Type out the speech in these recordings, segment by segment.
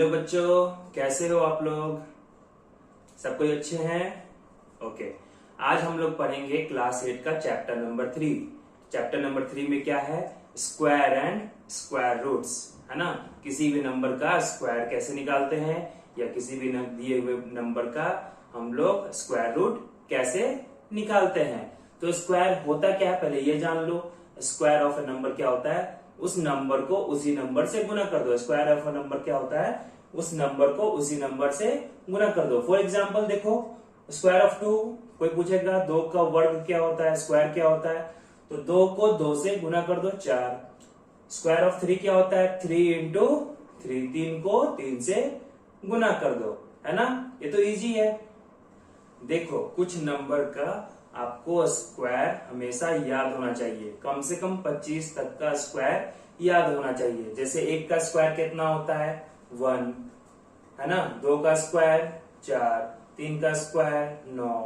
Hello बच्चों, कैसे हो आप लोग? सब कोई अच्छे हैं? ओके। आज हम लोग पढ़ेंगे क्लास 8 का चैप्टर नंबर 3। चैप्टर नंबर 3 में क्या है? स्क्वायर एंड स्क्वायर रूट्स, है ना। किसी भी नंबर का स्क्वायर कैसे निकालते हैं या किसी भी दिए हुए नंबर का हम लोग स्क्वायर रूट कैसे निकालते हैं। तो स्क्वायर होता क्या है पहले ये जान लो। स्क्वायर ऑफ ए नंबर क्या होता है? उस नंबर को उसी नंबर से गुना कर दो। स्क्वायर ऑफ अ नंबर क्या होता है? उस नंबर को उसी नंबर से गुना कर दो। फॉर एग्जाम्पल देखो, स्क्वायर ऑफ 2, कोई पूछेगा 2 का वर्ग क्या होता है, स्क्वायर क्या होता है, तो 2 को 2 से गुना कर दो 4। स्क्वायर ऑफ 3 क्या होता है? 3 इंटू 3, 3 को 3 से गुना कर दो, है ना। ये तो इजी है। देखो, कुछ नंबर का आपको स्क्वायर हमेशा याद होना चाहिए। कम से कम 25 तक का स्क्वायर याद होना चाहिए। जैसे 1 का स्क्वायर कितना होता है? 1, है ना। 2 का स्क्वायर 4, 3 का स्क्वायर 9,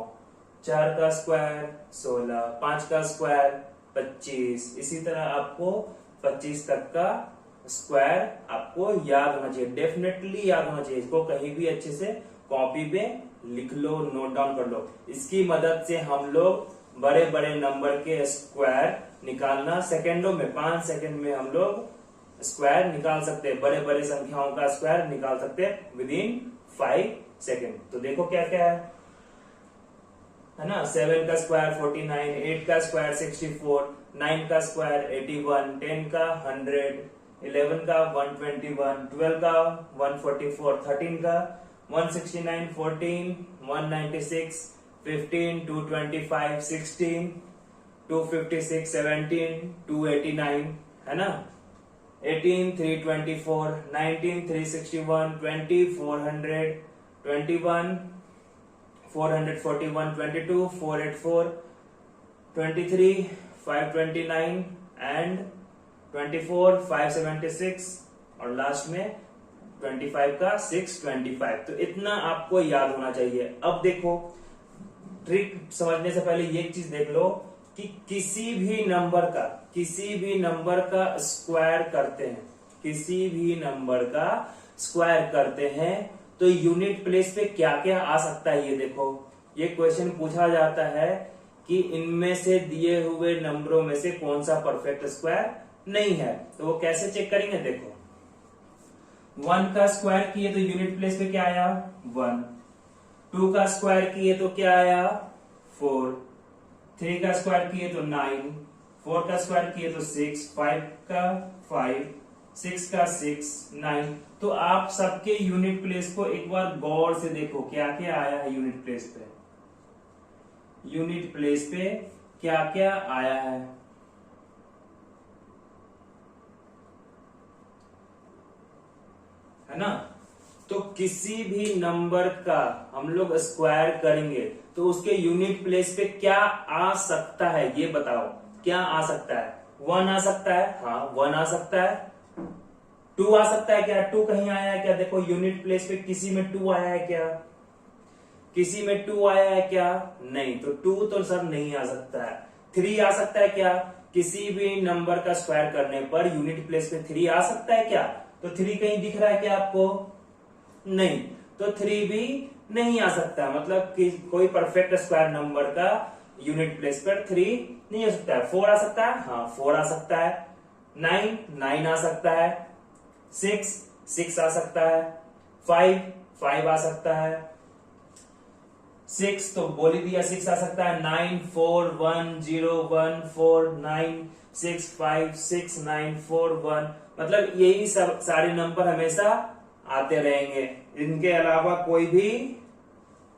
4 का स्क्वायर 16, 5 का स्क्वायर 25। इसी तरह आपको 25 तक का स्क्वायर आपको याद होना चाहिए, डेफिनेटली याद होना चाहिए। इसको कहीं भी अच्छे से कॉपी पे लिख लो, नोट डाउन कर लो। इसकी मदद से हम लोग बड़े बड़े नंबर के स्क्वायर निकालना सेकेंडों में, 5 सेकेंड में हम लोग स्क्वायर निकाल सकते हैं। बड़े बड़े संख्याओं का स्क्वायर निकाल सकते हैं विद इन 5 सेकेंड। तो देखो क्या क्या है ना। 7 का स्क्वायर 49, 8 का स्क्वायर 64, 9 का स्क्वायर 81, 10 का 100, 11 का 121, 12 का 144, 13 का 169, 14 196, 15 225, 16 256, 17 289, है ना। 18 324, 19 361, 20 400, 21 441, 22 484, 23 529 एंड 24 576 और लास्ट में 25 का 625। तो इतना आपको याद होना चाहिए। अब देखो, ट्रिक समझने से पहले ये चीज देख लो कि किसी भी नंबर का स्क्वायर करते हैं, किसी भी नंबर का स्क्वायर करते हैं तो यूनिट प्लेस पे क्या क्या आ सकता है। ये देखो, ये क्वेश्चन पूछा जाता है कि इनमें से दिए हुए नंबरों में से कौन सा परफेक्ट स्क्वायर नहीं है। तो वो कैसे चेक करेंगे? देखो, 1 का स्क्वायर किए तो यूनिट प्लेस पे क्या आया? 1। 2 का स्क्वायर किए तो क्या आया? 4। 3 का स्क्वायर किए तो 9, 4 का स्क्वायर किए तो 6, 5 का 5, 6 का 6, 9। तो आप सबके यूनिट प्लेस को एक बार गौर से देखो, क्या क्या आया है यूनिट प्लेस पे। यूनिट प्लेस पे क्या क्या आया है ना। तो किसी भी नंबर का हम लोग स्क्वायर करेंगे तो उसके यूनिट प्लेस पे क्या आ सकता है, ये बताओ। क्या आ सकता है? 1 आ सकता है, हाँ 1 आ सकता है। 2 आ सकता है क्या? 2 कहीं आया है क्या? देखो, यूनिट प्लेस पे किसी में 2 आया है क्या? किसी में 2 आया है क्या? नहीं, तो 2 तो सर नहीं आ सकता है। 3 आ सकता है क्या? किसी भी नंबर का स्क्वायर करने पर यूनिट प्लेस पे 3 आ सकता है क्या? तो 3 कहीं दिख रहा है क्या आपको? नहीं, तो 3 भी नहीं आ सकता। मतलब कि कोई परफेक्ट स्क्वायर नंबर का यूनिट प्लेस पर 3 नहीं आ सकता है। 4 आ सकता है, हाँ 4 आ सकता है। 9 9 आ सकता है। 6 6 आ सकता है। 5 5 आ सकता है। 6 तो बोल ही दिया 6 आ सकता है। 9 4 1 0 1 4 9 6 5 6 9 4 1। मतलब यही सब सारे नंबर हमेशा आते रहेंगे, इनके अलावा कोई भी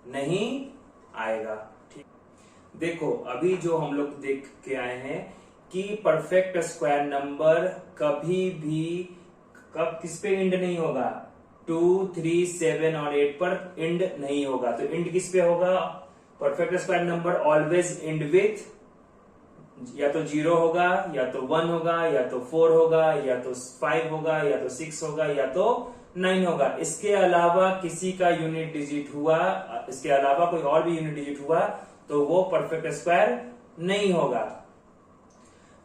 नहीं आएगा। ठीक, देखो अभी जो हम लोग देख के आए हैं कि परफेक्ट स्क्वायर नंबर कभी भी किस पे एंड नहीं होगा? 2 3 7 और 8 पर एंड नहीं होगा। तो एंड किस पे होगा? Perfect square number always and with या तो 0 होगा, या तो 1 होगा, या तो 4 होगा, या तो 5 होगा, या तो 6 होगा, या तो 9 होगा। इसके अलावा किसी का यूनिट डिजिट हुआ, इसके अलावा कोई और भी यूनिट डिजिट हुआ तो वो परफेक्ट स्क्वायर नहीं होगा।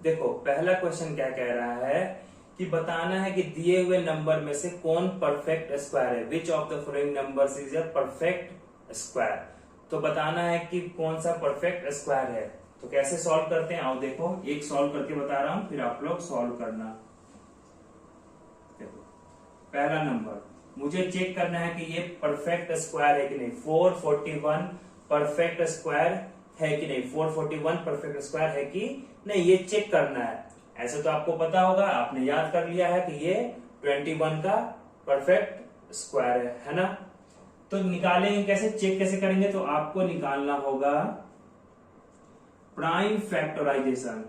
देखो, पहला क्वेश्चन क्या कह रहा है कि बताना है कि दिए हुए नंबर में से कौन परफेक्ट स्क्वायर है, which of the following numbers is a perfect square. तो बताना है कि कौन सा परफेक्ट स्क्वायर है। तो कैसे सॉल्व करते हैं, आओ देखो, एक सॉल्व करके बता रहा हूं, फिर आप लोग सॉल्व करना। देखो पहला नंबर, मुझे चेक करना है कि ये परफेक्ट स्क्वायर है कि नहीं। 441 परफेक्ट स्क्वायर है कि नहीं, 441 परफेक्ट स्क्वायर है कि नहीं, ये चेक करना है। ऐसे तो आपको पता होगा, आपने याद कर लिया है कि ये 21 का परफेक्ट स्क्वायर है ना। तो निकालेंगे कैसे, चेक कैसे करेंगे, तो आपको निकालना होगा prime factorization.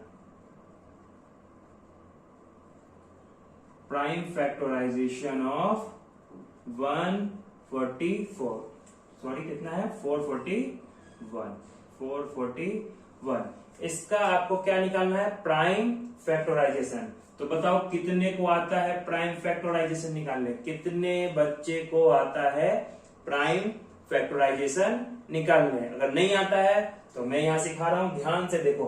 Prime factorization of 144, sorry कितना है 441। इसका आपको क्या निकालना है, प्राइम फैक्टराइजेशन। तो बताओ कितने को आता है प्राइम फैक्टराइजेशन निकालने, कितने बच्चे को आता है प्राइम फैक्टराइजेशन निकालने। अगर नहीं आता है तो मैं यहां सिखा रहा हूं, ध्यान से देखो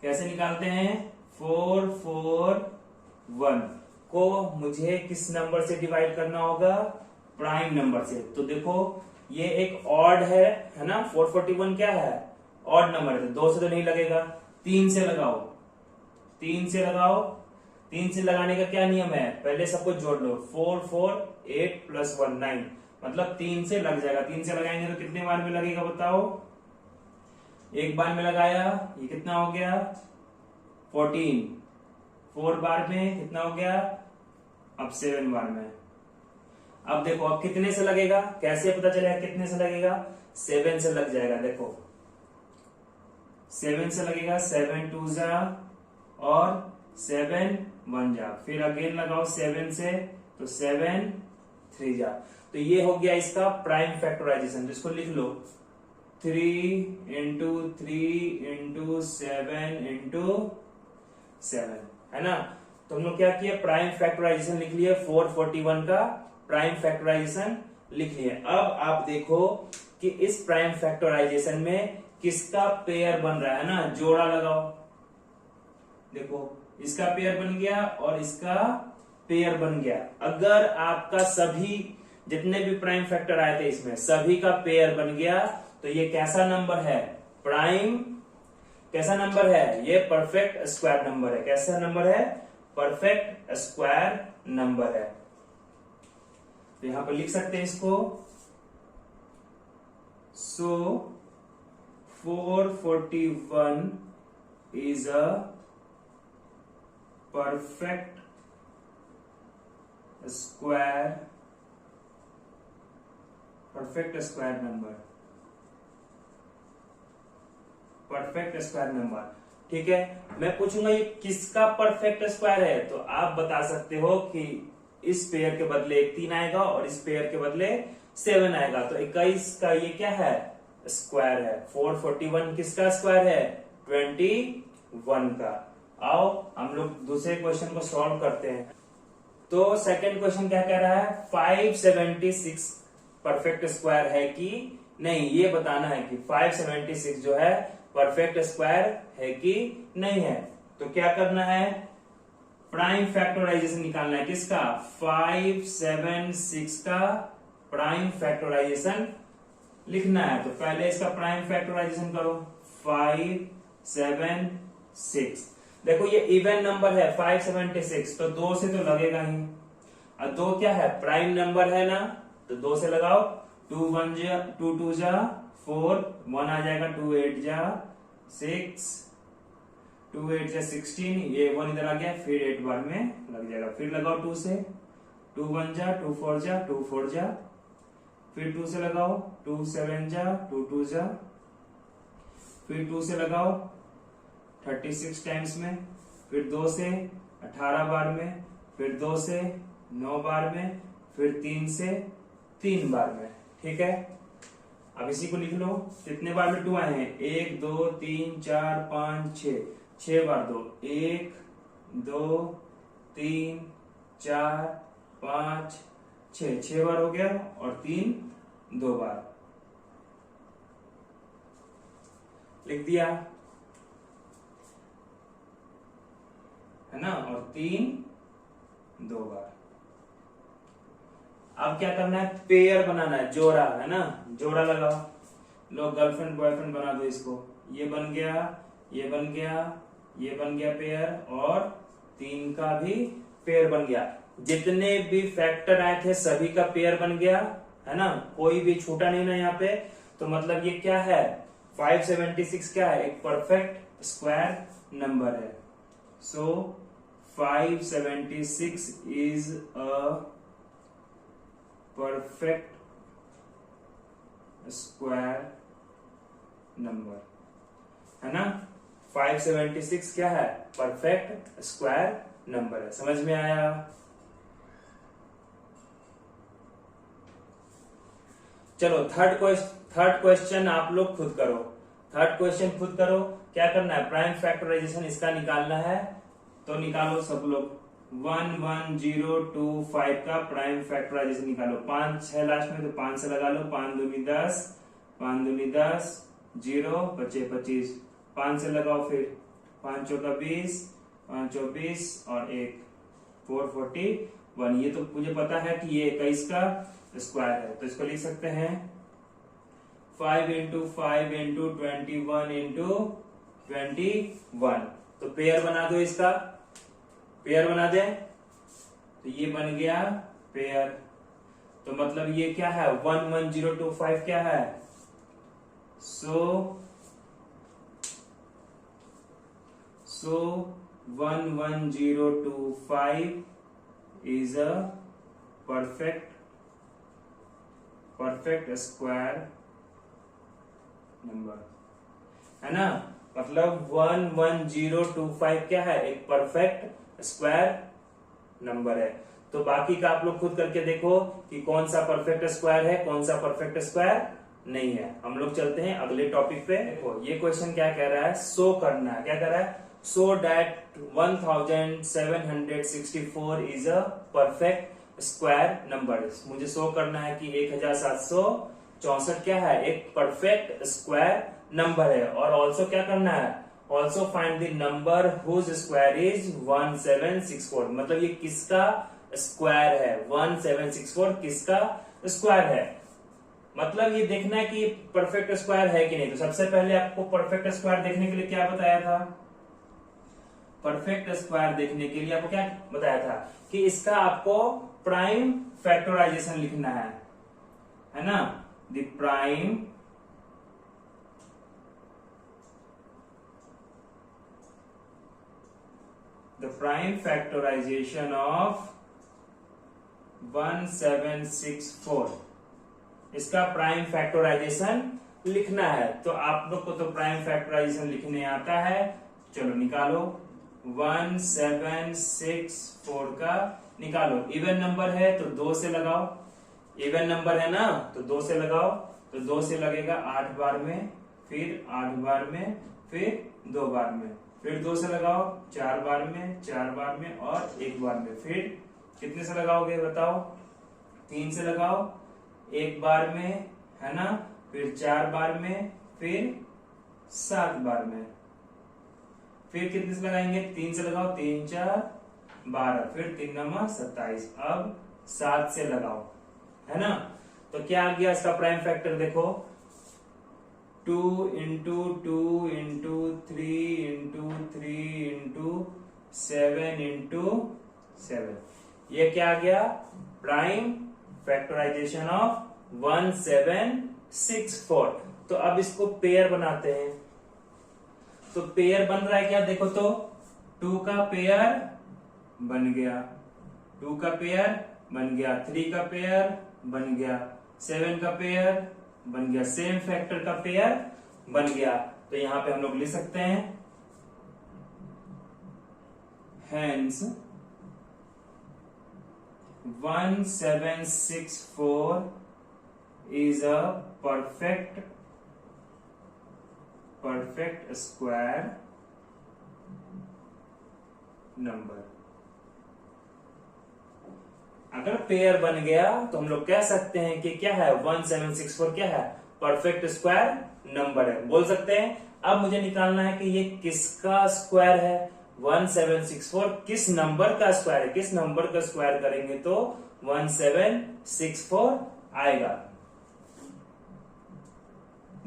कैसे निकालते हैं। 441 को मुझे किस नंबर से डिवाइड करना होगा, प्राइम नंबर से। तो देखो ये एक ऑड है ना, 441 क्या है, ऑड नंबर है, तो 2 से तो नहीं लगेगा, 3 से लगाओ, 3 से लगाओ। 3 से लगाने का क्या नियम है, पहले सबको जोड़ लो, 4 4 8 + 1 9, मतलब 3 से लग जाएगा। 3 से लगाएंगे तो कितने बार में लगेगा बताओ, एक बार में लगाया, ये कितना हो गया 14, 4 बार में कितना हो गया, अब 7 बार में। अब देखो अब कितने से लगेगा, कैसे पता चलेगा कितने से लगेगा, 7 से लग जाएगा। देखो 7 से लगेगा, 7 2 जा और 7 1 जा, फिर अगेन लगाओ 7 से, तो 7 3 जा। तो ये हो गया इसका प्राइम फैक्टराइजेशन, जिसको लिख लो 3 × 3 × 7 × 7, है ना। तो हम लोग क्या किया, प्राइम फैक्टराइजेशन लिख लिए, 441 का प्राइम फैक्टराइजेशन लिख लिए। अब आप देखो कि इस प्राइम फैक्टराइजेशन में किसका पेयर बन रहा है ना, जोड़ा लगाओ। देखो इसका पेयर बन गया और इसका पेयर बन गया। अगर आपका सभी जितने भी प्राइम फैक्टर आए थे इसमें सभी का पेयर बन गया तो ये कैसा नंबर है, प्राइम कैसा नंबर है, ये परफेक्ट स्क्वायर नंबर है। कैसा नंबर है, परफेक्ट स्क्वायर नंबर है। तो यहां पर लिख सकते हैं इसको, सो 441 is a perfect square number, perfect square number. ठीक है, मैं पूछूंगा ये किसका परफेक्ट स्क्वायर है, तो आप बता सकते हो कि इस पेयर के बदले एक 3 आएगा और इस पेयर के बदले 7 आएगा, तो 21 का ये क्या है, स्क्वायर है। 441 किसका स्क्वायर है, 21 का। आओ हम लोग दूसरे क्वेश्चन को सॉल्व करते हैं। तो सेकंड क्वेश्चन क्या कह रहा है, 576 परफेक्ट स्क्वायर है कि नहीं, ये बताना है कि 576 जो है परफेक्ट स्क्वायर है कि नहीं है। तो क्या करना है, प्राइम फैक्टराइजेशन निकालना है किसका, 576 का प्राइम फैक्टराइजेशन लिखना है। तो पहले इसका प्राइम फैक्टराइजेशन करो, 576। देखो ये इवन नंबर है 576, तो 2 से तो लगेगा ही, और 2 क्या है, प्राइम नंबर है ना, तो 2 से लगाओ, 2 1 जा 2 2 जा 4, 1 आ जाएगा, 2 8 जा 6, 2 8 जा 16, ये 1 इधर आ गया, फिर 8 बार में लग जाएगा। फिर लगाओ 2 से, 2 1 जा 2 4 जा 2 4 जा, फिर 2 से लगाओ, 2 7 जा 2 2 जा, फिर 2 से लगाओ 36 टाइम्स में, फिर 2 से 18 बार में, फिर 2 से 9 बार में, फिर 3 से 3 बार में। ठीक है, अब इसी को लिख लो, कितने बार में 2 आए हैं, 1 2 3 4 5 6, 6 बार 2, 1 2 3 4 5 6, 6 बार हो गया, और 3 2 बार लिख दिया, है ना, और 3 2 बार। अब क्या करना है, पेयर बनाना है, जोड़ा, है ना, जोड़ा लगाओ। लो गर्लफ्रेंड बॉयफ्रेंड बना दो इसको, ये बन गया, ये बन गया, ये बन गया पेयर, और 3 का भी पेयर बन गया। जितने भी फैक्टर आए थे सभी का पेयर बन गया, है ना, कोई भी छूटा नहीं ना यहाँ पे। तो मतलब ये क्या है, 576 क्या है, एक परफेक्ट स्क्वायर नंबर है। सो 576 is a perfect square number, है ना। 576 क्या है, परफेक्ट स्क्वायर नंबर है। समझ में आया। चलो थर्ड क्वेश्चन आप लोग खुद करो। थर्ड क्वेश्चन खुद करो। क्या करना है, प्राइम फैक्टराइजेशन इसका निकालना है, तो निकालो सब लोग। 11025 का प्राइम फैक्टराइजेशन निकालो। 5 6 लास्ट में, तो 5 से लगा लो, 5 दूनी 10, 5 दूनी 10, 0 बचे 25, 5 से लगाओ, फिर 5 चौका 20, 5 24 और 1 441। ये तो मुझे पता है कि ये 21 का स्क्वायर है, तो इसको लिख सकते हैं 5 इंटू 5 इंटू 21 इंटू 21। तो पेयर बना दो, इसका पेयर बना दे, तो ये बन गया पेयर। तो मतलब ये क्या है, 11025 क्या है, सो 11025 is a perfect square number, है ना। मतलब 11025 क्या है, एक परफेक्ट स्क्वायर नंबर है। तो बाकी का आप लोग खुद करके देखो कि कौन सा परफेक्ट स्क्वायर है, कौन सा परफेक्ट स्क्वायर नहीं है। हम लोग चलते हैं अगले टॉपिक पे। देखो ये क्वेश्चन क्या कह रहा है, शो करना है। क्या कह रहा है, show that 1764 is a perfect square number. मुझे शो करना है कि 1764 क्या है, एक परफेक्ट स्क्वायर नंबर है। और ऑल्सो क्या करना है, also find the number whose square is 1764। मतलब ये किसका स्क्वायर है, 1764 किसका स्क्वायर है। मतलब ये देखना है कि परफेक्ट स्क्वायर है कि नहीं। तो सबसे पहले आपको परफेक्ट स्क्वायर देखने के लिए क्या बताया था, परफेक्ट स्क्वायर देखने के लिए आपको क्या बताया था कि इसका आपको प्राइम फैक्टराइजेशन लिखना है ना। द प्राइम फैक्टराइजेशन ऑफ 1764, इसका प्राइम फैक्टराइजेशन लिखना है। तो आप लोग को तो प्राइम फैक्टराइजेशन लिखने आता है, चलो निकालो। 1764 का निकालो। इवन नंबर है तो 2 से लगाओ, इवन नंबर है ना, तो 2 से लगाओ। तो 2 से लगेगा 8 बार में, फिर 8 बार में, फिर 2 बार में, फिर 2 से लगाओ 4 बार में, 4 बार में और 1 बार में। फिर कितने से लगाओगे बताओ, 3 से लगाओ 1 बार में, है ना, फिर 4 बार में, फिर 7 बार में, फिर कितने से लगाएंगे, 3 से लगाओ, 3 4 12, फिर 3 9 27। अब 7 से लगाओ, है ना। तो क्या आ गया इसका प्राइम फैक्टर, देखो 2 into 2 into 3 into 3 into 7 into 7। ये क्या आ गया, प्राइम फैक्टराइजेशन ऑफ 1764। तो अब इसको पेयर बनाते हैं। तो पेयर बन रहा है क्या, देखो तो 2 का पेयर बन गया, 2 का पेयर बन गया, 3 का पेयर बन गया, 7 का पेयर बन गया, सेम फैक्टर का पेयर बन गया। तो यहां पे हम लोग लिख सकते हैं hence 1764 is a perfect square number। अगर पेयर बन गया तो हम लोग कह सकते हैं कि क्या है, 1764 क्या है, परफेक्ट स्क्वायर नंबर है, बोल सकते हैं। अब मुझे निकालना है कि ये किसका स्क्वायर है, 1764 किस नंबर का स्क्वायर है, किस नंबर का स्क्वायर करेंगे तो 1764 आएगा।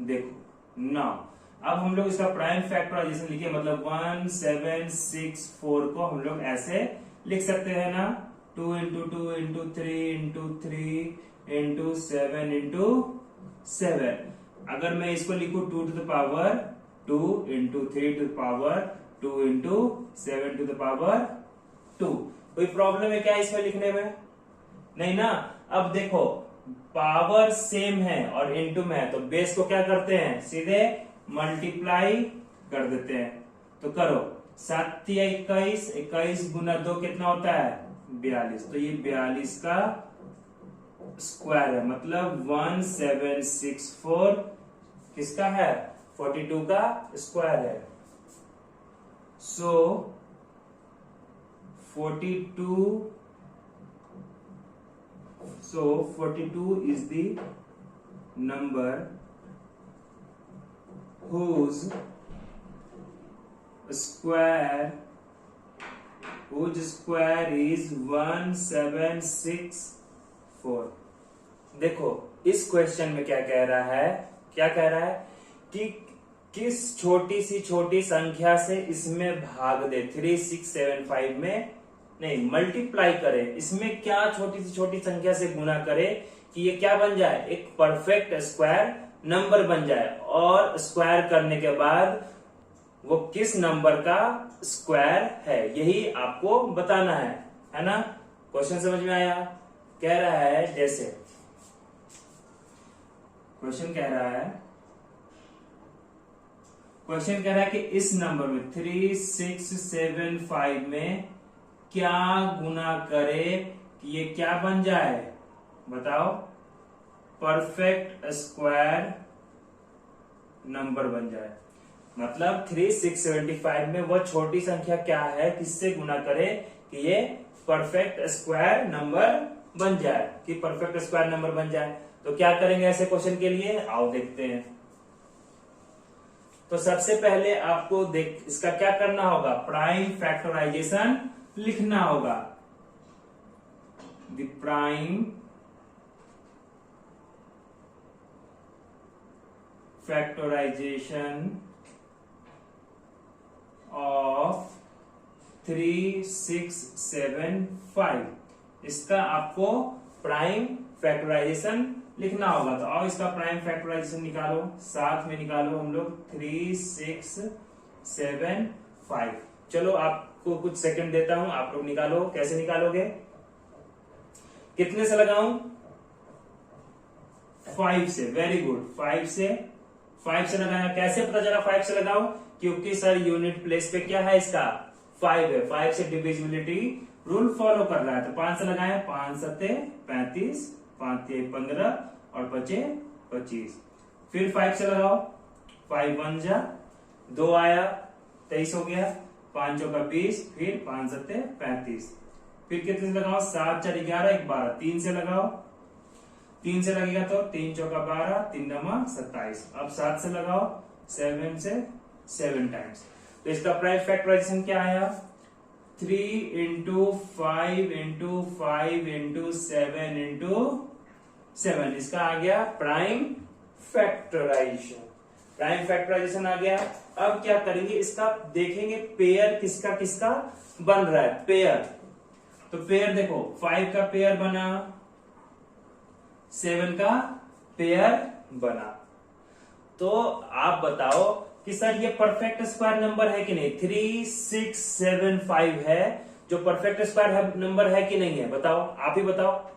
देखो नाउ अब हम लोग इसका प्राइम फैक्टराइजेशन लिखे, मतलब 1764 को हम लोग ऐसे लिख सकते हैं ना, 2 into 2 into 3 into 3 into 7 into 7। अगर मैं इसको लिखूं 2 to the power 2 into 3 to the power 2 into 7 to the power 2, कोई प्रॉब्लम है क्या इसमें लिखने में? नहीं ना। अब देखो पावर सेम है और इनटू में है, तो बेस को क्या करते हैं, सीधे मल्टीप्लाई कर देते हैं। तो करो 7 या 21, 21 गुना 2 कितना होता है 42, तो ये 42 का स्क्वायर है, मतलब 1764 किसका है 42 का स्क्वायर है। सो 42 is the number whose square is 1764। देखो इस क्वेश्चन में क्या कह रहा है, कि किस छोटी संख्या से इसमें भाग दे, 3675 में नहीं मल्टीप्लाई करे, इसमें क्या छोटी संख्या से गुना करे कि ये क्या बन जाए, एक परफेक्ट स्क्वायर नंबर बन जाए, और स्क्वायर करने के बाद वो किस नंबर का स्क्वायर है, यही आपको बताना है ना। क्वेश्चन समझ में आया? कह रहा है जैसे क्वेश्चन कह रहा है कि इस नंबर में 3675 में क्या गुना करे कि ये क्या बन जाए, बताओ, परफेक्ट स्क्वायर नंबर बन जाए। मतलब 3675 में वो छोटी संख्या क्या है, किससे गुना करे कि ये परफेक्ट स्क्वायर नंबर बन जाए, कि परफेक्ट स्क्वायर नंबर बन जाए। तो क्या करेंगे ऐसे क्वेश्चन के लिए, आओ देखते हैं। तो सबसे पहले आपको इसका क्या करना होगा, प्राइम फैक्टराइजेशन लिखना होगा। द प्राइम फैक्टराइजेशन ऑफ 3675, इसका आपको प्राइम फैक्टराइजेशन लिखना होगा। तो आओ इसका प्राइम फैक्टराइजेशन निकालो, साथ में निकालो हम लोग 3675। चलो आपको कुछ सेकंड देता हूं, आप लोग निकालो। कैसे निकालोगे, कितने से लगाऊं, 5 से। वेरी गुड, 5 से लगाया। कैसे पता चला 5 से लगाओ, क्योंकि सर यूनिट प्लेस पे क्या है इसका 5 है, 5 से डिविजिबिलिटी रूल फॉलो कर रहा है। तो 5 से लगाए, 5 सत्ते 35, 5 15 और 5 25। फिर 5 से लगाओ, 5 1 जा 2 आया 23 हो गया, 5 चौका 20, फिर 5 सत्ते 35। फिर कितने से लगाओ, 7 4 11 1 12। 3 से लगाओ, 3 से लगेगा तो 3 चौका 12, 3 नमा 27। अब 7 से लगाओ, 7 से 7 टाइम्स। तो इसका प्राइम फैक्टराइजेशन क्या आया, 3 इंटू 5 इंटू 5 इंटू 7 इंटू 7। इसका आ गया प्राइम फैक्टराइजेशन। प्राइम फैक्टराइजेशन आ गया। अब क्या करेंगे, इसका देखेंगे पेयर किसका किसका बन रहा है, पेयर। तो पेयर देखो, 5 का पेयर बना, 7 का पेयर बना। तो आप बताओ कि सर ये परफेक्ट स्क्वायर नंबर है कि नहीं। 3675 है जो परफेक्ट स्क्वायर नंबर है कि नहीं है, बताओ, आप ही बताओ।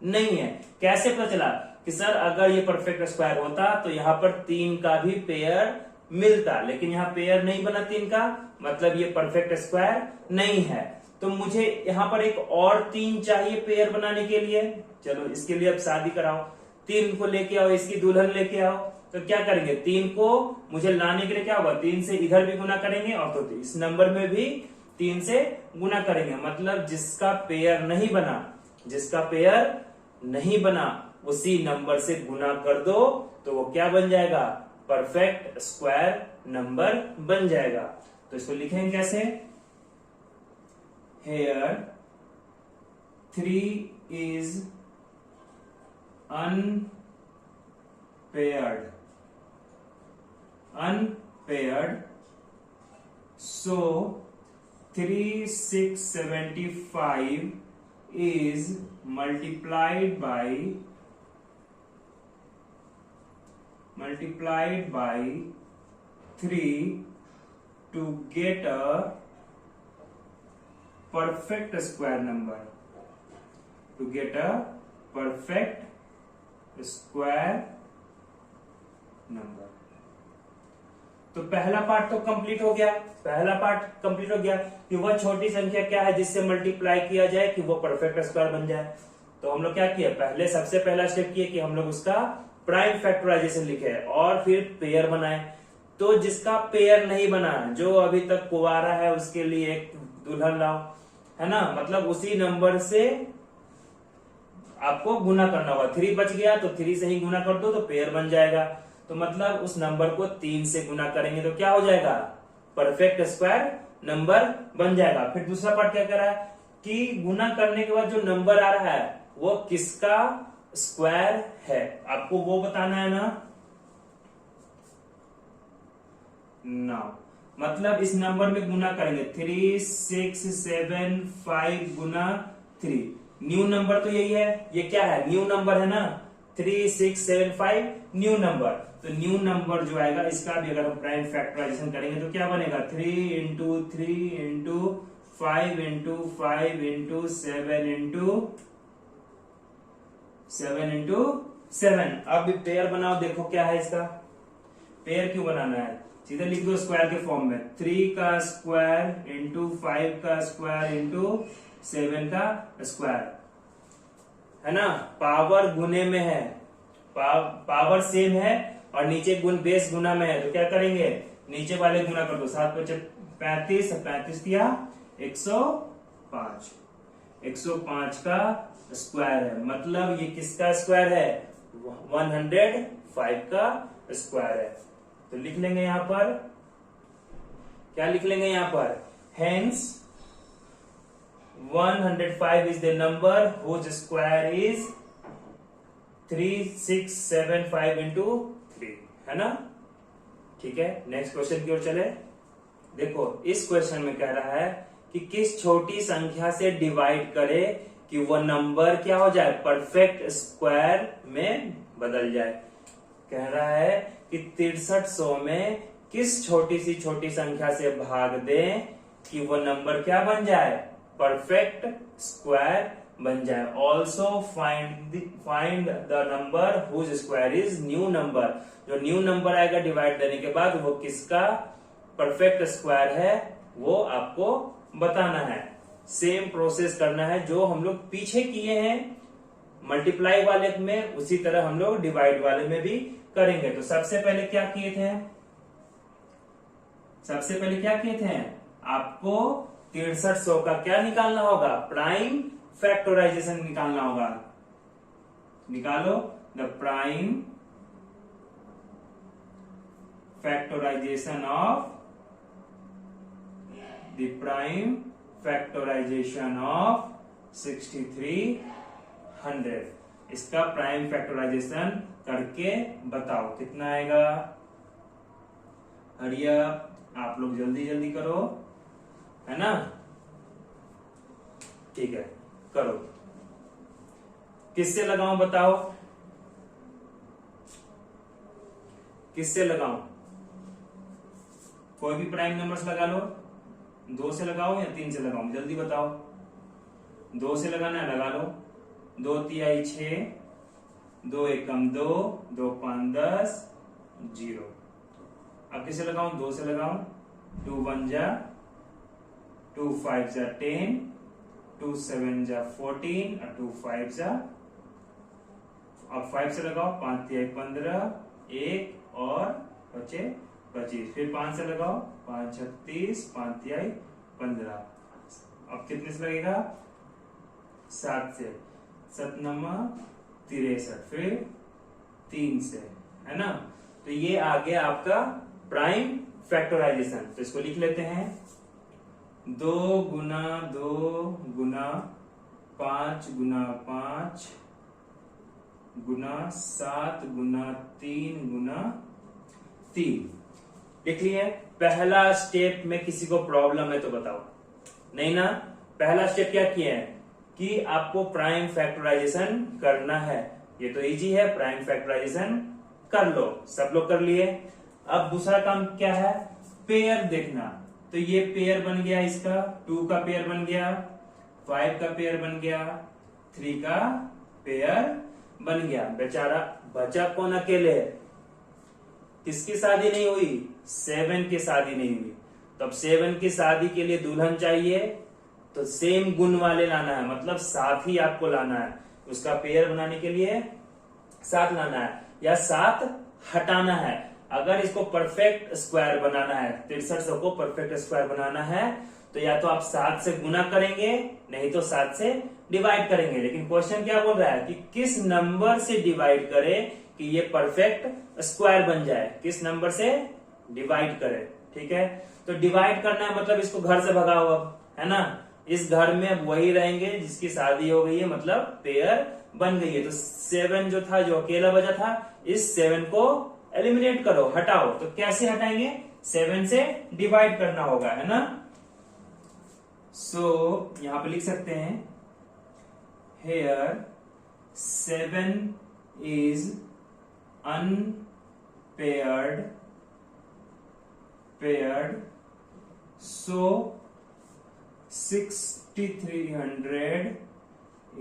नहीं है। कैसे पता चला कि सर अगर ये परफेक्ट स्क्वायर होता तो यहां पर 3 का भी पेयर मिलता, लेकिन यहाँ पेयर नहीं बना 3 का, मतलब ये परफेक्ट स्क्वायर नहीं है। तो मुझे यहाँ पर एक और 3 चाहिए पेयर बनाने के लिए। चलो इसके लिए अब शादी कराओ, 3 को लेके आओ, इसकी दुल्हन लेके आओ। तो क्या करेंगे, 3 को मुझे लाने के लिए क्या होगा, 3 से इधर भी गुना करेंगे और तो इस नंबर में भी 3 से गुना करेंगे। मतलब जिसका पेयर नहीं बना उसी नंबर से गुना कर दो तो वो क्या बन जाएगा, परफेक्ट स्क्वायर नंबर बन जाएगा। तो इसको लिखेंगे कैसे? Here 3 is unpaired, so 3675 is multiplied by 3 to get a perfect square number. To get a perfect square number. तो पहला पार्ट तो कंप्लीट हो गया। कि वह छोटी संख्या क्या है जिससे मल्टीप्लाई किया जाए कि वो परफेक्ट स्क्वायर बन जाए। तो हम लोग क्या किया, सबसे पहला स्टेप किए कि हम लोग उसका प्राइम फैक्टराइजेशन लिखे और फिर पेयर बनाए। तो जिसका पेयर नहीं बना, जो अभी तक कुंवारा है, उसके लिए एक दुल्हन लाओ, है ना। मतलब उसी नंबर से आपको गुना करना होगा। 3 बच गया तो 3 से ही गुना कर दो तो पेयर बन जाएगा। तो मतलब उस नंबर को 3 से गुना करेंगे तो क्या हो जाएगा, परफेक्ट स्क्वायर नंबर बन जाएगा। फिर दूसरा पार्ट क्या कर रहा है कि गुना करने के बाद जो नंबर आ रहा है वो किसका स्क्वायर है, आपको वो बताना है ना। मतलब इस नंबर में गुना करेंगे 3, 6, 7, 5 गुना 3। न्यू नंबर तो यही है, ये क्या है, न्यू नंबर है ना। 3, 6, 7, 5 न्यू नंबर। तो न्यू नंबर जो आएगा इसका भी अगर हम प्राइम फैक्टराइजेशन करेंगे तो क्या बनेगा, 3 into 3 into 5 into 5 into 7 into 7। अब पेयर बनाओ, देखो क्या है इसका पेयर। क्यों बनाना है, सीधे लिख दो स्क्वायर के फॉर्म में। 3 का स्क्वायर इंटू 5 का स्क्वायर इंटू 7 का स्क्वायर, है ना। पावर गुने में है, पावर सेम है और नीचे गुण बेस गुना में है। तो क्या करेंगे, नीचे वाले गुना कर दो। 7 × 5 = 35 दिया 105। 105 का स्क्वायर है, मतलब ये किसका स्क्वायर है, 105 का स्क्वायर है। तो लिख लेंगे यहां पर, क्या लिख लेंगे यहां पर, hence 105 is the number whose square is 3675 into 3, है ना। ठीक है, नेक्स्ट क्वेश्चन की ओर चले। देखो इस क्वेश्चन में कह रहा है कि किस छोटी संख्या से डिवाइड करे कि वह नंबर क्या हो जाए, परफेक्ट स्क्वायर में बदल जाए। कह रहा है कि 6300 में किस छोटी संख्या से भाग दें कि वह नंबर क्या बन जाए, परफेक्ट स्क्वायर बन जाए। Also find the number whose square is new number. जो न्यू नंबर आएगा डिवाइड देने के बाद वो किसका परफेक्ट स्क्वायर है वो आपको बताना है। सेम प्रोसेस करना है जो हम लोग पीछे किए हैं मल्टीप्लाई वाले में, उसी तरह हम लोग डिवाइड वाले में भी करेंगे। तो सबसे पहले क्या किए थे, आपको 6300 का क्या निकालना होगा, प्राइम फैक्टराइजेशन निकालना होगा। निकालो द प्राइम फैक्टराइजेशन ऑफ 6300। इसका प्राइम फैक्टराइजेशन करके बताओ कितना आएगा। हरिया आप लोग जल्दी जल्दी करो, है ना। ठीक है, करो। किससे लगाऊं बताओ, किससे लगाऊं, कोई भी प्राइम नंबर्स लगा लो। 2 से लगाओ या 3 से लगाओ, जल्दी बताओ। 2 से लगाना है, लगा लो। 2 तिहाई 6, 2 एकम 2, 2 5 10, 0। अब किसे लगाऊं, 2 से लगाऊं। 2 1 जा 2 5 जा 10, 2 7 जा 14 और 2 5 जा, अब 5 से लगाओ। 5 तिहाई 15, 1 और बचे 25। फिर 5 से लगाओ। 5 36, 5 तिहाई 15। अब कितने से लगेगा, 7 से। 7 9 63। फिर 3 से, है ना। तो ये आ गया आपका प्राइम फैक्टराइजेशन। तो इसको लिख लेते हैं 2 गुना 2 गुना 5 गुना 5 गुना 7 गुना 3 गुना 3। लिख लिए। पहला स्टेप में किसी को प्रॉब्लम है तो बताओ। नहीं ना? पहला स्टेप क्या किया है कि आपको प्राइम फैक्टराइजेशन करना है। ये तो इजी है, प्राइम फैक्टराइजेशन कर लो। सब लोग कर लिए। अब दूसरा काम क्या है? पेयर देखना। तो ये पेयर बन गया, इसका 2 का पेयर बन गया, 5 का पेयर बन गया, 3 का पेयर बन गया। बेचारा बचा कौन अकेले? किसकी शादी नहीं हुई? 7 की शादी नहीं हुई। तो अब 7 की शादी के लिए दुल्हन चाहिए, तो सेम गुण वाले लाना है, मतलब साथ ही आपको लाना है। उसका पेयर बनाने के लिए 7 लाना है या 7 हटाना है। अगर इसको परफेक्ट स्क्वायर बनाना है, 63 को परफेक्ट स्क्वायर बनाना है, तो या तो आप 7 से गुना करेंगे, नहीं तो 7 से डिवाइड करेंगे। लेकिन क्वेश्चन क्या बोल रहा है कि किस नंबर से डिवाइड करें कि ये परफेक्ट स्क्वायर बन जाए। किस नंबर से डिवाइड करें, ठीक है? तो डिवाइड करना है मतलब इसको घर से भगाओ अब, है ना? इस घर में अब वही रहेंगे जिसकी शादी हो गई है, मतलब पेयर बन गई है। तो 7 जो था, जो अकेला बचा था, इस 7 को एलिमिनेट करो, हटाओ। तो कैसे हटाएंगे? 7 से डिवाइड करना होगा, है ना? सो यहां पे लिख सकते हैं here 7 is unpaired so 6300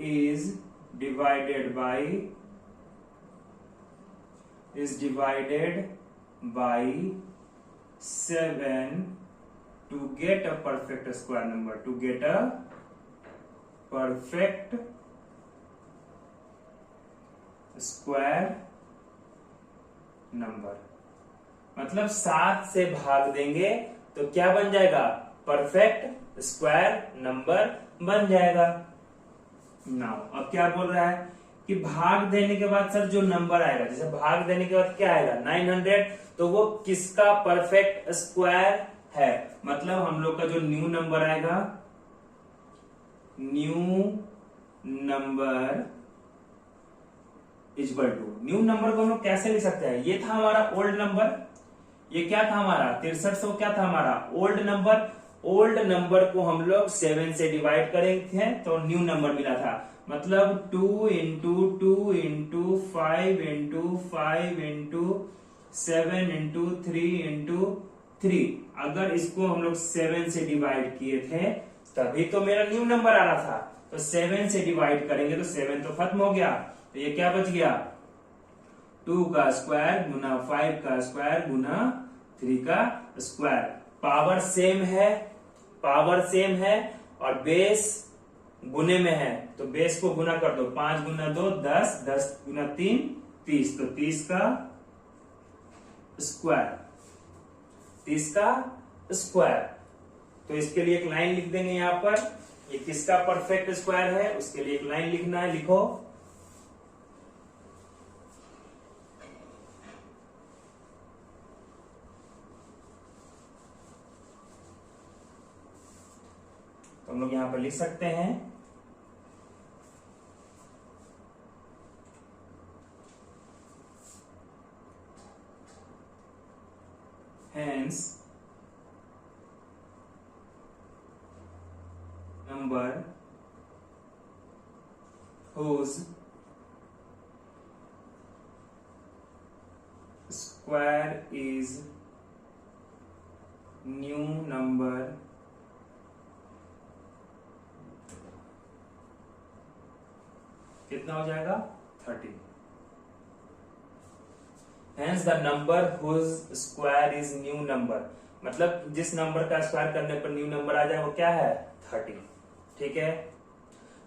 is divided by 7 to get a perfect square number. To get a perfect square number मतलब 7 से भाग देंगे तो क्या बन जाएगा? परफेक्ट स्क्वायर नंबर बन जाएगा। नाउ अब क्या बोल रहा है कि भाग देने के बाद सर जो नंबर आएगा, जैसे भाग देने के बाद क्या आएगा? 900, तो वो किसका परफेक्ट स्क्वायर है? मतलब हम लोग का जो न्यू नंबर आएगा, new number equal to, new number को हम लोग कैसे लिख सकते हैं? ये था हमारा ओल्ड नंबर, ये क्या था हमारा? 6300 क्या था हमारा? Old number. ओल्ड नंबर को हम लोग 7 से डिवाइड करेंगे तो न्यू नंबर मिला था। मतलब 2 into 2 into 5 into 5 into 7 into 3 into 3। अगर इसको हम लोग 7 से डिवाइड किए थे तभी तो मेरा न्यू नंबर आ रहा था। तो 7 से डिवाइड करेंगे तो 7 तो खत्म हो गया, तो ये क्या बच गया? 2 का स्क्वायर गुना 5 का स्क्वायर गुना 3 का स्क्वायर। पावर सेम है, पावर सेम है और बेस गुने में है, तो बेस को गुना कर दो। 5 गुना 2 10, 10 गुना 3 30, तो 30 का स्क्वायर, 30 का स्क्वायर। तो इसके लिए एक लाइन लिख देंगे यहां पर, ये किसका परफेक्ट स्क्वायर है उसके लिए एक लाइन लिखना है। लिखो तो हम लोग यहां पर लिख सकते हैं hence number whose square is new number कितना हो जाएगा? 30। Hence the number whose square is new number, मतलब जिस नंबर का स्क्वायर करने पर न्यू नंबर आ जाए वो क्या है? 30। ठीक है।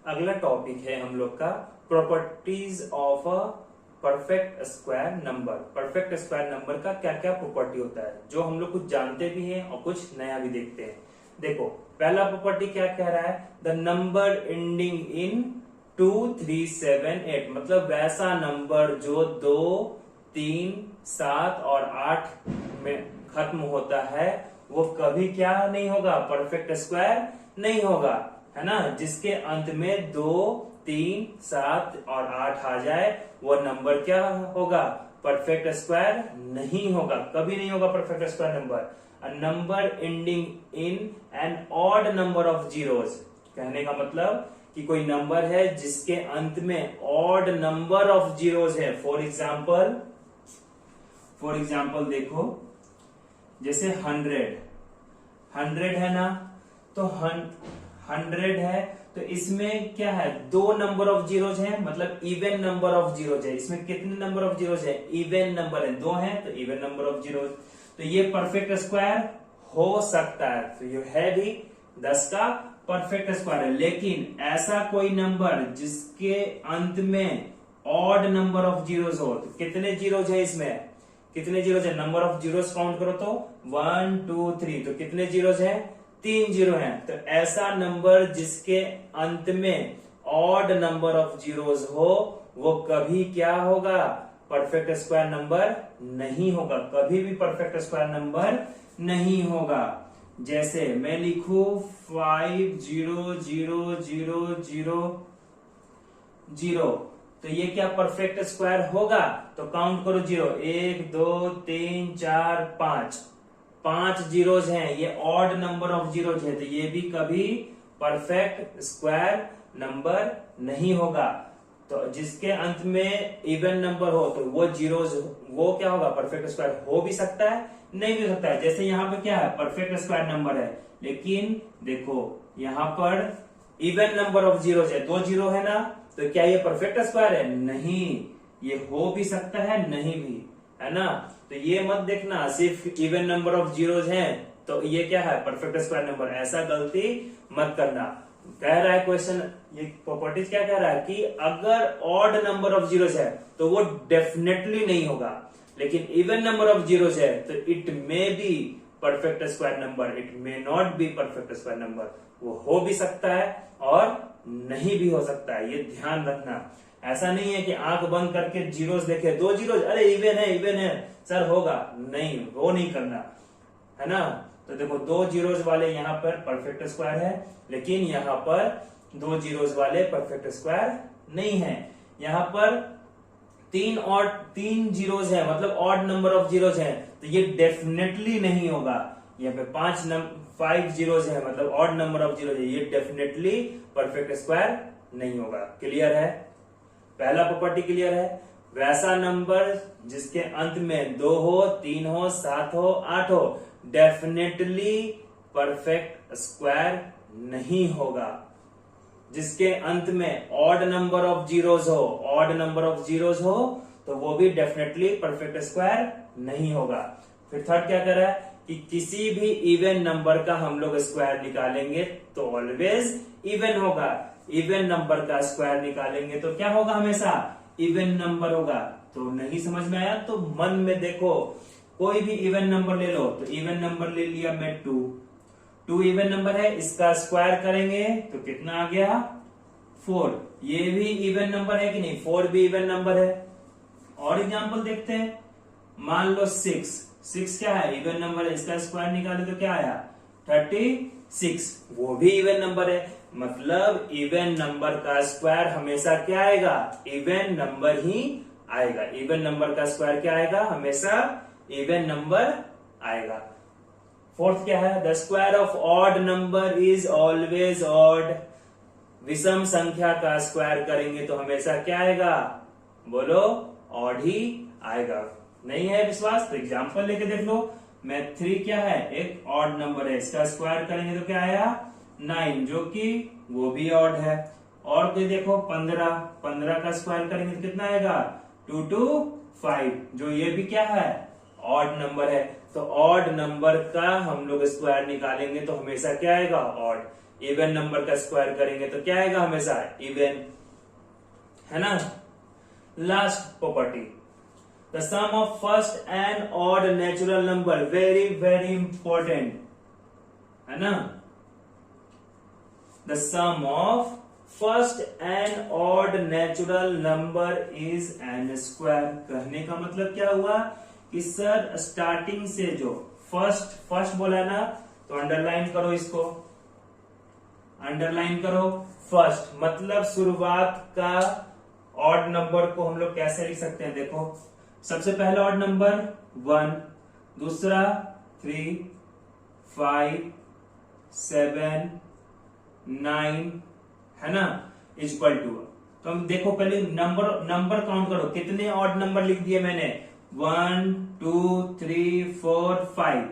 अगला टॉपिक है हम लोग का properties of a perfect square number. Perfect square number का क्या क्या प्रॉपर्टी होता है, जो हम लोग कुछ जानते भी हैं और कुछ नया भी देखते हैं। देखो पहला प्रॉपर्टी क्या कह रहा है? द नंबर एंडिंग इन 2 3 7 8, मतलब वैसा नंबर जो 2 3, 7 और 8 में खत्म होता है वो कभी क्या नहीं होगा, परफेक्ट स्क्वायर नहीं होगा, है ना। जिसके अंत में 2, 3, 7 और 8 आ जाए वो नंबर क्या होगा, परफेक्ट स्क्वायर नहीं होगा, कभी नहीं होगा perfect square number. A number ending in an odd number of zeros, कहने का मतलब कि कोई नंबर है जिसके अंत में ऑड नंबर ऑफ जीरोज है। फॉर एग्जाम्पल देखो, जैसे 100 है ना, तो 100 है तो इसमें क्या है, 2 नंबर ऑफ जीरोज है, मतलब इवन नंबर ऑफ जीरोज है। इसमें कितने नंबर ऑफ जीरोज है, इवन नंबर है, 2 है तो इवन नंबर ऑफ जीरोज, तो ये परफेक्ट स्क्वायर हो सकता है, तो ये है भी 10 का परफेक्ट स्क्वायर है। लेकिन ऐसा कोई नंबर जिसके अंत में ऑड नंबर ऑफ जीरोज हो, तो कितने जीरोज है इसमें, कितने जीरोज है, नंबर ऑफ जीरोज काउंट करो तो 1, 2, 3, तो कितने जीरोज है, 3 जीरो हैं। तो ऐसा नंबर जिसके अंत में ऑड नंबर ऑफ जीरोज हो वो कभी क्या होगा, परफेक्ट स्क्वायर नंबर नहीं होगा, कभी भी परफेक्ट स्क्वायर नंबर नहीं होगा। जैसे मैं लिखू 5, 0, 0, 0, 0, 0, तो ये क्या परफेक्ट स्क्वायर होगा, तो काउंट करो 0, 1, 2, 3, 4, 5 जीरोज हैं, ये ऑड नंबर ऑफ जीरोज है, तो ये भी कभी परफेक्ट स्क्वायर नंबर नहीं होगा। तो जिसके अंत में इवन नंबर हो तो वो जीरोज, वो क्या होगा, परफेक्ट स्क्वायर हो भी सकता है, नहीं भी हो सकता है। जैसे यहाँ पे क्या है, परफेक्ट स्क्वायर नंबर है, लेकिन देखो यहाँ पर इवन नंबर ऑफ जीरोज है, 2 जीरो है ना, तो क्या ये परफेक्ट स्क्वायर है, नहीं, ये हो भी सकता है नहीं भी, है ना। तो ये मत देखना सिर्फ इवन नंबर ऑफ जीरोज हैं तो ये क्या है, परफेक्ट स्क्वायर नंबर, ऐसा गलती मत करना। कह रहा है क्वेश्चन, ये प्रॉपर्टीज क्या कह रहा है कि अगर ऑड नंबर ऑफ जीरोज है तो वो डेफिनेटली नहीं होगा, लेकिन इवन नंबर ऑफ जीरोज है तो it may be perfect square number, it may not be perfect square number, वो हो भी सकता है और नहीं भी हो सकता है, ये ध्यान रखना। ऐसा नहीं है कि आंख बंद करके जीरोस देखे, 2 जीरोस, अरे इवन है सर होगा, नहीं, वो नहीं करना, है ना। तो देखो 2 जीरोस वाले यहाँ पर परफेक्ट स्क्वायर है, लेकिन यहाँ पर 2 जीरोस वाले परफेक्ट स्क्वायर नहीं है। यहाँ पर 3 जीरोस है, मतलब ऑड नंबर ऑफ जीरोस है, तो ये डेफिनेटली नहीं होगा। यहाँ पे 5 जीरोस है, मतलब ऑड नंबर ऑफ जीरोस है, ये डेफिनेटली परफेक्ट स्क्वायर नहीं होगा। क्लियर है, पहला प्रॉपर्टी क्लियर है। वैसा नंबर जिसके अंत में 2 हो, 3 हो, 7 हो, 8 हो, डेफिनेटली परफेक्ट स्क्वायर नहीं होगा। जिसके अंत में ऑड नंबर ऑफ जीरोज हो, ऑड नंबर ऑफ जीरोज हो, तो वो भी डेफिनेटली परफेक्ट स्क्वायर नहीं होगा। फिर थर्ड क्या कर रहा है कि किसी भी इवन नंबर का हम लोग स्क्वायर निकालेंगे तो ऑलवेज इवन होगा। इवन नंबर का स्क्वायर निकालेंगे तो क्या होगा, हमेशा इवन नंबर होगा। तो नहीं समझ में आया तो मन में देखो, कोई भी इवन नंबर ले लो, तो इवन नंबर ले लिया मैं 2 इवन नंबर है, इसका स्क्वायर करेंगे तो कितना आ गया 4। ये भी इवन नंबर है कि नहीं, 4 भी इवन नंबर है। और एग्जांपल देखते हैं, मान लो 6 क्या है, इवन नंबर है, इसका स्क्वायर निकाले तो क्या आया 36, वो भी इवन नंबर है। मतलब इवन नंबर का स्क्वायर हमेशा क्या आएगा, इवन नंबर ही आएगा। इवन नंबर का स्क्वायर क्या आएगा, हमेशा इवन नंबर आएगा। फोर्थ क्या है, the square of odd number is always odd. विषम संख्या का स्क्वायर करेंगे तो हमेशा क्या आएगा, बोलो ऑड ही आएगा। नहीं है विश्वास तो एग्जाम्पल लेके देख लो। मैं 3 क्या है, एक ऑड नंबर है, इसका स्क्वायर करेंगे तो क्या आया 9, जो कि वो भी ऑड है। और कोई देखो 15 का स्क्वायर करेंगे तो कितना आएगा 2 2 5, जो ये भी क्या है ऑड नंबर है। तो ऑड नंबर का हम लोग स्क्वायर निकालेंगे तो हमेशा क्या आएगा ऑड। इवन नंबर का स्क्वायर करेंगे तो क्या आएगा हमेशा इवन, है ना। Last property, the sum of first n odd natural number, very very important, है ना। The sum of first n odd natural number is n square. कहने का मतलब क्या हुआ कि सर स्टार्टिंग से जो फर्स्ट बोला ना, तो अंडरलाइन करो, इसको अंडरलाइन करो। फर्स्ट मतलब शुरुआत का ऑड नंबर को हम लोग कैसे लिख सकते हैं, देखो सबसे पहला ऑड नंबर 1, दूसरा 3, 5, 7, 9 है ना, इक्वल टू। तो हम देखो पहले नंबर काउंट करो, कितने ऑड नंबर लिख दिए मैंने, 1 2 3 4 5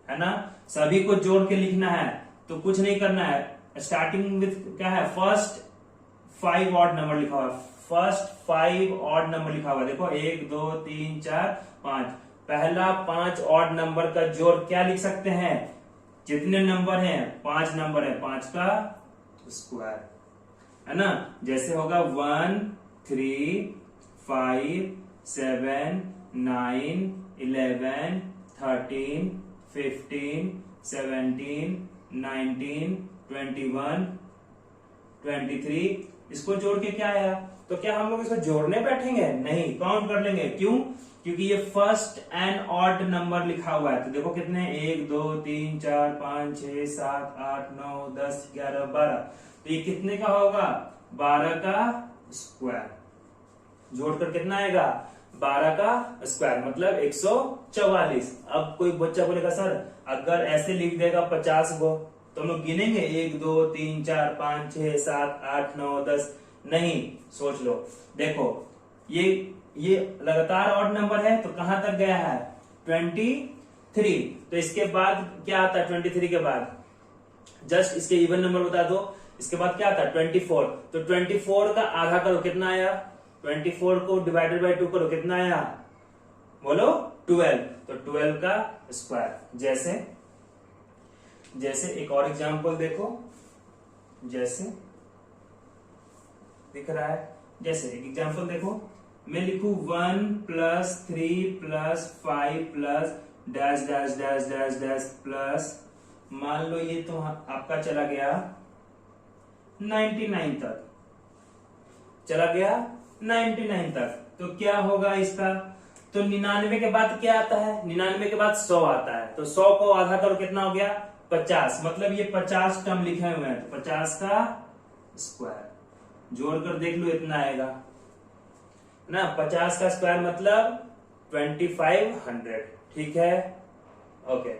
है ना। सभी को जोड़ के लिखना है, तो कुछ नहीं करना है, स्टार्टिंग विथ क्या है, फर्स्ट 5 ऑड नंबर लिखा हुआ, फर्स्ट 5 ऑड नंबर लिखा हुआ, देखो 1 2 3 4 5, पहला 5 ऑड नंबर का जोड़ क्या लिख सकते हैं, जितने नंबर हैं 5 नंबर है, 5 का स्क्वायर है ना। जैसे होगा 1 3 5 7 9 11 13 15 17 19 21 23, इसको जोड़ के क्या आया, तो क्या हम लोग इसको जोड़ने बैठेंगे, नहीं, काउंट कर लेंगे। क्यों, क्योंकि ये फर्स्ट एंड ऑड नंबर लिखा हुआ है, तो देखो कितने 1 2 3 4 5 6 7 8 9 10 11 12, तो ये कितने का होगा, 12 का स्क्वायर। जोड़कर कितना आएगा, 12 का स्क्वायर मतलब 144। अब कोई बच्चा बोलेगा सर अगर ऐसे लिख देगा 50 को, तो हम लोग गिनेंगे 1 2 3 4 5 6 7 8 9 10, नहीं, सोच लो। देखो ये लगातार ऑड नंबर है, तो कहां तक गया है, 23, तो इसके बाद क्या आता है, 23 के बाद जस्ट इसके इवन नंबर बता दो, इसके बाद क्या आता है 24, तो 24 का आधा करो, कितना आया, 24 को डिवाइडेड बाय 2 करो, कितना आया, बोलो 12, तो 12 का स्क्वायर। जैसे एक और एग्जांपल देखो, जैसे दिख रहा है, जैसे एक एग्जांपल देखो, मैं लिखू 1 + 3 + 5 + dash dash dash dash dash plus, मान लो ये तो आपका चला गया 99 तक, चला गया 99 तक, तो क्या होगा इसका, तो 99 के बाद क्या आता है, 99 के बाद 100 आता है, तो 100 को आधा करो, कितना हो गया 50, मतलब ये 50 टर्म लिखे हुए हैं, तो 50 का स्क्वायर, जोड़कर देख लो इतना आएगा ना, 50 का स्क्वायर मतलब 2500, ठीक है, ओके।